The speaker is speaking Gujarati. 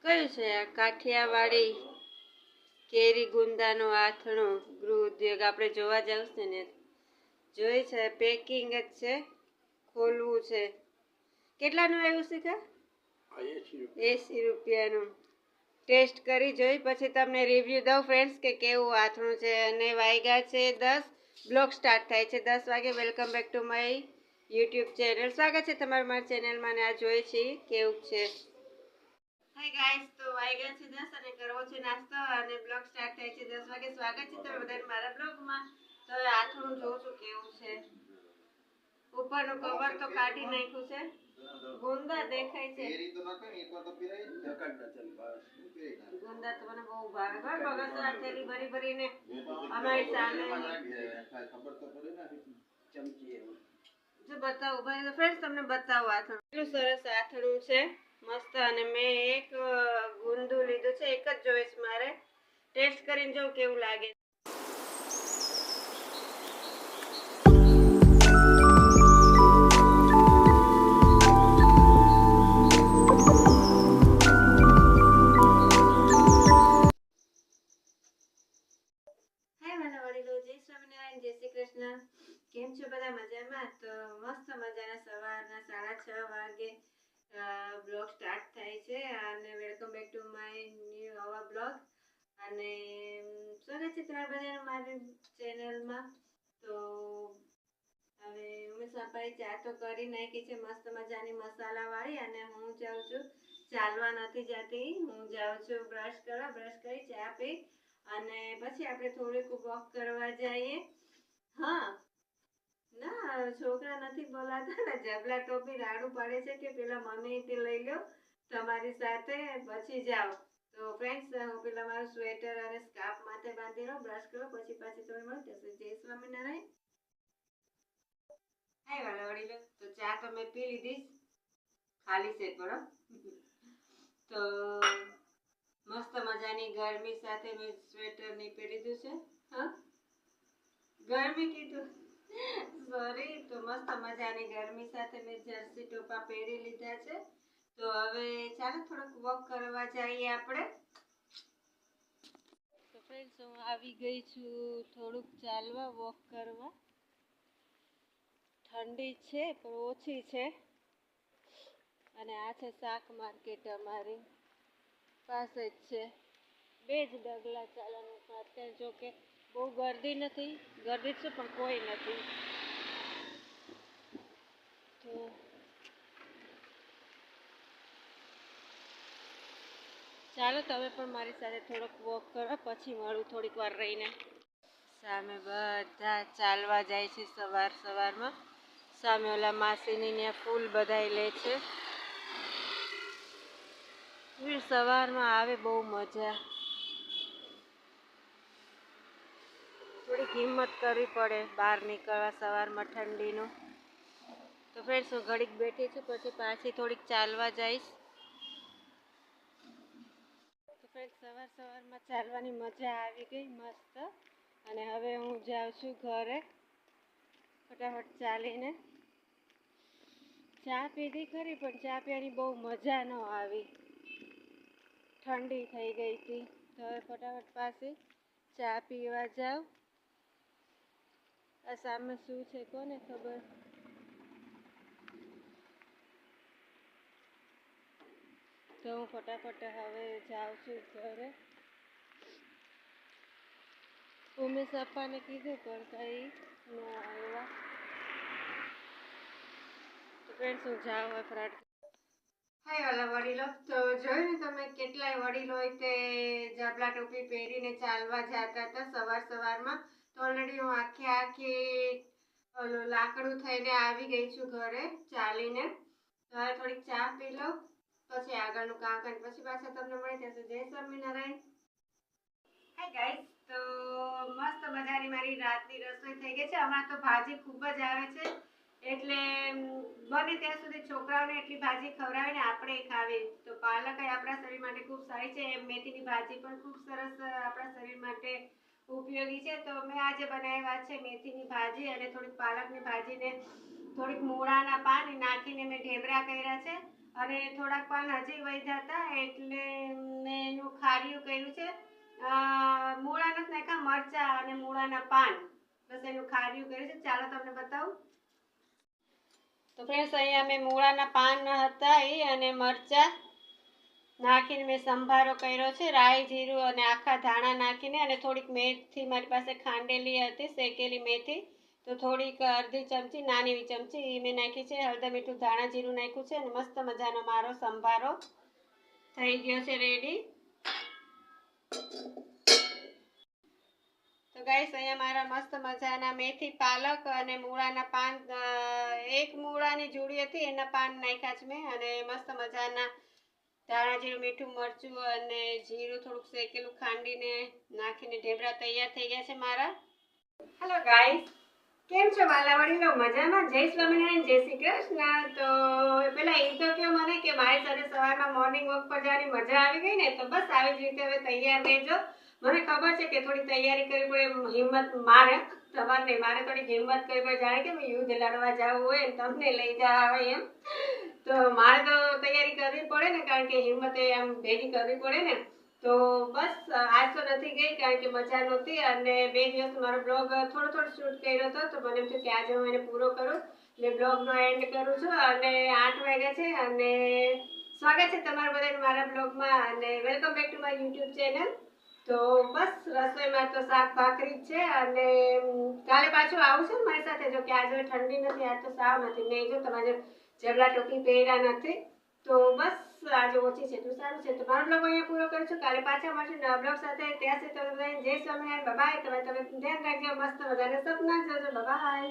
કયું છે આ કાઠિયાવાડી કેરી ગુંદાનો આથણો ગૃહ ઉદ્યોગ? આપણે જોવા જાવશે ને જોઈ છે, પેકિંગ જ છે, ખોલવું છે. કેટલાનું આવ્યું છે કા? 80 રૂપિયાનું. ટેસ્ટ કરી જોઈ પછી તમને રિવ્યૂ દઉં ફ્રેન્ડ્સ કે કેવું આથણું છે. અને વાગ્યા છે 10, બ્લોગ સ્ટાર્ટ થાય છે 10 વાગે. Welcome back to my YouTube channel. સ્વાગત છે તમારું મારી ચેનલમાં. ને આ જોઈએ છીએ કેવું છે. હાય ગાઈસ, તો વાગ્યા છે 10 અને કરવો છે નાસ્તો અને બ્લોગ સ્ટાર્ટ થાય છે 10 વાગે. સ્વાગત છે તમે બધાને મારા બ્લોગમાં. તો હવે આથણું જોઉં છું કેવું છે. ઉપરનું કવર તો કાઢી નાખ્યું છે. ગુંદા દેખાય છે. ગુંદા તો મને બહુ ભાવે. બગસરા થેલી ભરી ભરીને અમારી સામે જો બતાવું ભાઈ ફ્રેન્ડ્સ, તમને બતાવું આથણું. એટલું સરસ આથણું છે, મસ્ત. અને મેં એક ગુંદુ લીધું છે, એક જ જોઈશ મારે. ટેસ્ટ કરીને જોઉં કેવું લાગે. જય શ્રી કૃષ્ણ. કેમ છો બધા? મજામાં? તો મસ્ત મજાના સવારના 6:30 વાગે બ્લોગ સ્ટાર્ટ થાય છે. અને welcome back to my new hour blog. અને સ્વાગત છે તમારા બધાનું મારી ચેનલમાં. તો હવે ઉમેશ પાપાએ ચા તો કરી નાખી છે મસ્ત મજાની મસાલાવાળી. અને હું જાઉં છું ચાલવા, નથી જતી. હું જાઉં છું બ્રશ કરવા. બ્રશ કરી ચા પી અને પછી આપણે થોડીક વોક કરવા જઈએ. હા ના, છોકરા નથી બોલાતા ને. જબલા ટોપી રાડું પાડે છે કે પેલા મમ્મી તે લઈ લો તમારી સાથે પછી જાઓ. તો ફ્રેન્ડ્સ, હું પેલા મારું સ્વેટર અને સ્કાર્ફ માથે બાંધી લઉં, બ્રશ કરો, પછી પાછી તમે મળી જશે. જય સ્વામિનારાયણ. હાય વાલા વડીલો, તો ચા તો મેં પી લીધી ખાલી છે પણ. તો મસ્ત મજાની ગરમી સાથે મેં સ્વેટર ની પહેરી દીધું છે. હા, ગરમી કીધું, સોરી. તો મસ્ત મજાની ગરમી સાથે મેં જર્સી ટોપા પહેરી લીધા છે. તો હવે ચાલો થોડુંક વોક કરવા જઈએ આપણે. તો ફ્રેન્ડ્સ, હું આવી ગઈ છું થોડુંક ચાલવા, વોક કરવા. ઠંડી છે પણ ઓછી છે. અને આ છે શાક માર્કેટ, અમારી પાસે જ છે. 2 જ ડગલા ચાલવાનું. અત્યારે જો કે બહુ ગર્દી નથી. ગર્દી છે પણ કોઈ નથી. તો ચાલો તમે પણ મારી સાથે થોડોક વોક કરવા, પછી મળું થોડીક વાર રહીને. સામે બધા ચાલવા જાય છે સવારમાં. સામે ઓલા માસીની ત્યાં ફૂલ બધાય લે છે. સવારમાં આવે બહુ મજા. થોડીક હિંમત કરવી પડે બહાર નીકળવા સવારમાં ઠંડીનું. તો ફ્રેન્ડ્સ, હું ઘડીક બેઠી છું, પછી પાછી થોડીક ચાલવા જઈશ. તો ફ્રેન્ડ્સ, સવારમાં ચાલવાની મજા આવી ગઈ મસ્ત. અને હવે હું જાઉં છું ઘરે. ફટાફટ ચાલીને ચા પીધી ખરી, પણ ચા પીવાની બહુ મજા ન આવી. ઠંડી થઈ ગઈ હતી. તો હવે ફટાફટ પાછી ચા પીવા જાઉં. આ સામે શું છે કોને ખબર. તો હું ફટાફટ હવે જાઉં છું ઘરે. ઉમેશ પપ્પાને કીધું પણ કંઈ ન આવ્યા. તો ફ્રેન્ડ્સ, હું જાઉં હવે ફટાફટ. હાય વાલા વડીલો, તો જોયું ને તમે કેટલાય વડીલો હોય તે જાબલા ટોપી પહેરીને ચાલવા જતા હતા સવારમાં. તો ઓલરેડી હું આખી લાકડું થઈને આવી ગઈ છું ઘરે ચાલીને. હવે થોડીક ચા પી લઉં, પછી આગળનું કામ કરીને પછી પાછા તમને મળી જશે. જય સ્વામિનારાયણ. હાય ગાઈસ, તો મસ્ત મજાની મારી રાતની રસોઈ થઈ ગઈ છે. હમણાં તો ભાજી ખૂબ જ આવે છે, એટલે બને ત્યાં સુધી છોકરાઓને એટલી ભાજી ખવડાવીને આપણે ખાવી. તો પાલક આપણા શરીર માટે ખૂબ સારી છે. મેથીની ભાજી પણ ખૂબ સરસ આપણા શરીર માટે ઉપયોગી છે. તો મેં આજે બનાવ્યા છે મેથીની ભાજી અને થોડીક પાલકની ભાજીને થોડીક મૂળાના પાન નાખીને મેં ઢેબરા કર્યા છે. અને થોડાક પાન હજી વધ્યા હતા એટલે મેં એનું ખાર્યું કર્યું છે. મૂળા નથી નાખ્યા, મરચા અને મૂળાના પાન, બસ એનું ખાર્યું કર્યું છે. ચાલો તમને બતાવું. તો ફ્રેન્ડ્સ, અહીંયા મેં મૂળાના પાન હતા એ અને મરચા નાખીને મેં સંભારો કર્યો છે, રાઈ જીરું અને આખા ધાણા નાખીને. અને થોડીક મેથી મારી પાસે ખાંડેલી હતી, શેકેલી મેથી, તો થોડીક અડધી ચમચી, નાની એવી ચમચી એ મેં નાખી છે. હળદર મીઠું ધાણા જીરું નાખ્યું છે અને મસ્ત મજાનો મારો સંભારો થઈ ગયો છે રેડી. તો ગાઈસ, અહીંયા મારા મસ્ત મજાના મેથી, પાલક અને મૂળાના પાન, એક મૂળાની જોડી હતી એના પાન નાખ્યા છે મેં. અને મસ્ત મજાના ધાણા જીરું, મીઠું, મરચું અને જીરું થોડુંક શેકેલું ખાંડીને નાખીને ઢેબરા તૈયાર થઈ ગયા છે મારા. હેલો ગાઈસ, કેમ છો વાલા વડીલો? મજામાં? જય સ્વામિનારાયણ, જય શ્રી કૃષ્ણ. તો પેલા એ તો કહો મને કે મારી સાથે સવારમાં મોર્નિંગ વોક પર જવાની મજા આવી ગઈ ને? તો બસ આવી જ રીતે હવે તૈયાર રહેજો. મને ખબર છે કે થોડી તૈયારી કરવી પડે, હિંમત મારે, તમારે નહીં, મારે થોડીક હિંમત કરવી પડે. જાણે કે યુદ્ધ લડવા જવું હોય તમને લઈ જવા હોય એમ, તો મારે તો તૈયારી કરવી પડે ને, કારણ કે હિંમત આમ ભેગી કરવી પડે ને. તો બસ આજ તો નથી ગઈ કારણ કે મજા નહોતી. અને 2 દિવસ મારો બ્લોગ થોડો શૂટ કર્યો હતો, તો મને એમ થયું કે આજે હું એને પૂરો કરું, એટલે બ્લોગનો એન્ડ કરું છું. અને 8 વાગ્યા છે અને સ્વાગત છે તમારું બધાનું મારા બ્લોગમાં અને welcome back to my YouTube channel. તો બસ રસોઈમાં તો શાક ભાખરી જ છે. અને કાલે પાછું આવું છે ને મારી સાથે, જો કે આજે ઠંડી નથી, આજ તો સાવ નથી. મેં જો તમારે જબલા ટોપી પહેર્યા નથી, તો બસ આજે ઓછી છે એટલું સારું છે. તો મારો બ્લોગ અહીંયા પૂરો કરું છું. કાલે પાછા મળશું નવા બ્લોગ સાથે. ત્યાં સુધી તમે જય સ્વામિનારાયણ, બાય. તમે ધ્યાન રાખજો, મસ્ત મજાના સપના જોજો, બાય.